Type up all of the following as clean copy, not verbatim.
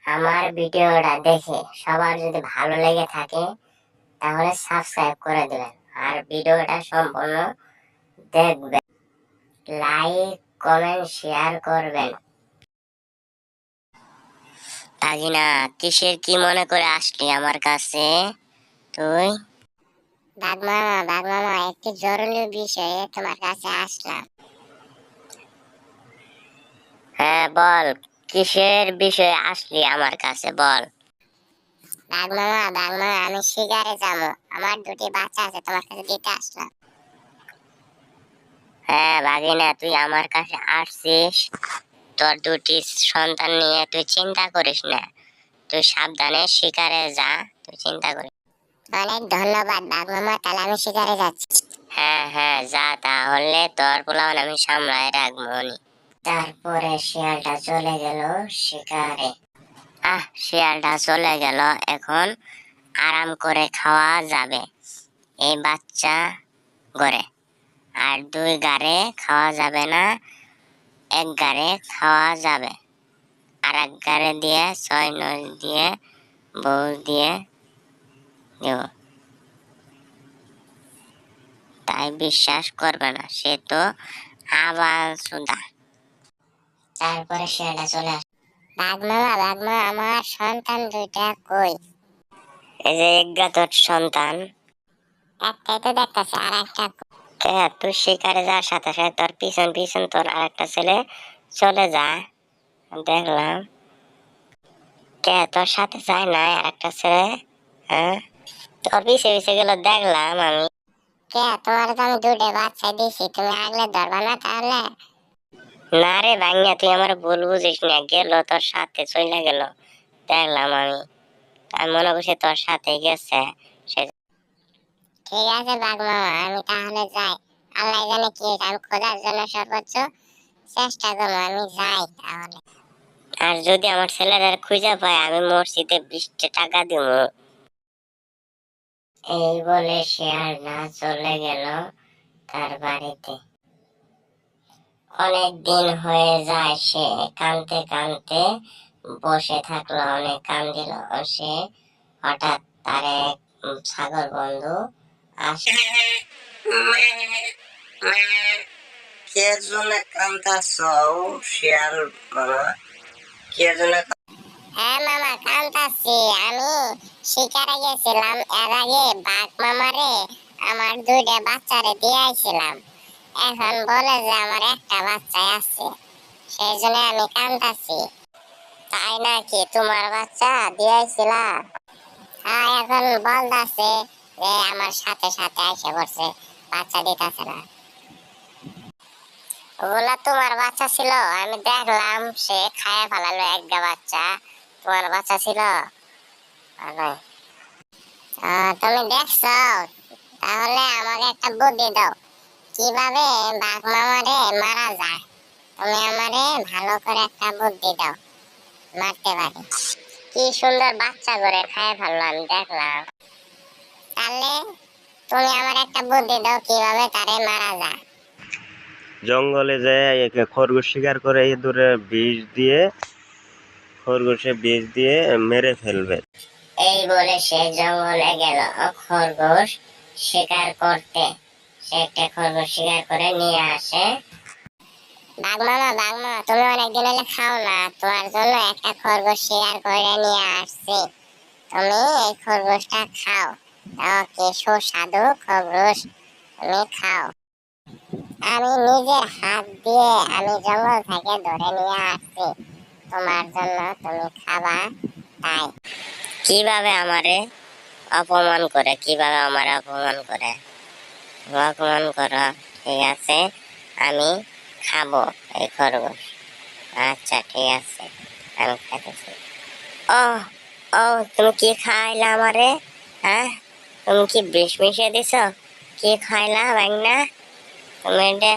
আমার ভিডিওটা দেখে সবার যদি ভালো লেগে থাকে তাহলে সাবস্ক্রাইব করে দেবেন আর ভিডিওটা সম্পূর্ণ দেখবেন, লাইক কমেন্ট শেয়ার করবেন। তাগিনা, কিসের কি মনে করে আসলি আমার কাছে তুই? বাঘ মামা একটি জরুরি বিষয়ে তোমার কাছে আসলাম। হ্যাঁ বল, কিসের বিষয়ে আসলি আমার কাছে বল। বাঘ মামা আমি শিকারে যাবো, আমার দুটি বাচ্চা আছে, তোমার কাছে দিতে আসলাম। হ্যাঁ বাঘিনা, তুই আমার কাছে আসছিস তোর দুটি সন্তান নিয়ে, তুই চিন্তা করিস না, তুই সাবধানে শিকারে যা, তুই চিন্তা করিস। অনেক ধন্যবাদ বাঘ মামা, তাহলে আমি শিকারে যাচ্ছি। হ্যাঁ হ্যাঁ যা, তাহলে তোর পোলাপান আমি সামলায় রাখবো। তারপরে শিয়ালটা চলে গেল শিকারে। শিয়ালটা চলে গেল, এখন আরাম করে খাওয়া যাবে এই বাচ্চা ঘরে। আর দুই গাড়ে খাওয়া যাবে না, এক গাড়ে খাওয়া যাবে। আর এক গাড়ে দিয়ে 6 9 দিয়ে বউ দিয়ে দেব। তাই বিশ্বাস করবে না, সে তো আবার সুদা। তারপরে শিয়ালটা চলে আসে। বাঘ মামা আমার সন্তান দুইটা কই? এই যে তোর সন্তান একটাই তো দেখতেছে, আর একটা তুই শিকারে যাওয়ার সাথে সাথে তোর পিছন পিছন তোর আর একটা ছেলে চলে যায়, দেখলাম। তোর সাথে যায় না আর একটা ছেলে? হ্যাঁ তোর পিছে পিছে গেল, দেখলাম আমি। তোমার তো আমি দুটো বাচ্চা দিছি, তুমি আগলে ধরবা না তাহলে? না রে ভাইয়া, তুই আমার ভুল বুঝিস না, গেল তোর সাথে চলে গেল, দেখলাম আমি। আমি মনে করছি তোর সাথে গেছে। ঠিক আছে বাঘ মামা, আমি তাহলে যাই। আল্লাহ জানে কি, আমি খোঁজার জন্য সর্বোচ্চ চেষ্টা করবো, আমি যাই তাহলে। আর যদি আমার ছেলেরা খুঁজে পায়, আমি মসজিদে 20টা টাকা দিব। এই বলে শিয়ালটা চলে গেল তার বাড়িতে। অনেক দিন হয়ে যায়, সে কাঁদতে কাঁদতে বসে থাকলো, অনেক কান্দিল সে। হঠাৎ তার এক ছাগল বন্ধু আসে। কে জন্য কান্দাছ শিয়াল মামা? কে জন্য? হ্যাঁ মামা, কান্দাছি। আমি শিকারে গেছিলাম, এর আগে বাঘ মামারে আমার দুইটা বাচ্চারে দিয়ে আইছিলাম। এখন বলে যে আমার একটা বাচ্চা আছে, সেই জন্য আমি কান্দাছি। তাই নাকি, তোমার বাচ্চা দিয়েছিলা? হ্যাঁ, এখন বলতাছে যে আমার সাথে সাথে এসে পড়ছে, বাচ্চা দিতেছে না। ওগুলা তোমার বাচ্চা ছিল, আমি দেখলাম সে খায় ফেলালো একটা বাচ্চা। তোমার বাচ্চা ছিল? তুমি দেখছো? তাহলে আমাকে একটা বুদ্ধি দাও, কিভাবে বাঘ মামারে মারা যায়। তুমি আমারে ভালো করে একটা বুদ্ধি দাও, মারতে পারি। কি সুন্দর বাচ্চা করে খায় ফেললো, আমি দেখলাম। তাহলে তুমি আমার একটা বুদ্ধি দাও, কিভাবে তারে মারা যায়। জঙ্গলে যায় খরগোশ শিকার করে ইঁদুরে বিষ দিয়ে, খরগোশে বিষ দিয়ে মেরে ফেলবে। এই বলে সে জঙ্গলে গেল খরগোশ শিকার করতে। সে একটা খরগোশ শিকার করে নিয়ে আসে। বাঘ মামা তুমি অনেকদিন হলে খাও না, তোমার জন্য একটা খরগোশ শিকার করে নিয়ে আসছি, তুমি এই খরগোশটা খাও। কি সুস্বাদু খরগোশ, তুমি খাও। আমি নিজের হাত দিয়ে আমি জঙ্গল থেকে ধরে নিয়ে আসছি তোমার জন্য, তুমি খাবা। তাই কিভাবে আমারে অপমান করে, কিভাবে আমার অপমান করে, অপমান করো, ঠিক আছে আমি খাবো এই খরগোশ। আচ্ছা ঠিক আছে, আমি খাইতেছি। ও ও তুমি কি খাইলা আমারে? হ্যাঁ, তুমি কি বিষ মিশিয়ে দিছ? কি খাইলা ভাইনা? তুমি এটা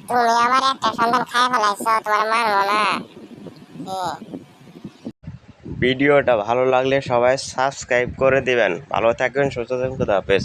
তুমি আমার একটা সন্তান খাই ফেলাইছো, তোমার মারবো না। ভিডিওটা ভালো লাগলে সবাই সাবস্ক্রাইব করে দিবেন। ভালো থাকবেন, সুস্থ থাকবেন, খুদা হাফেজ।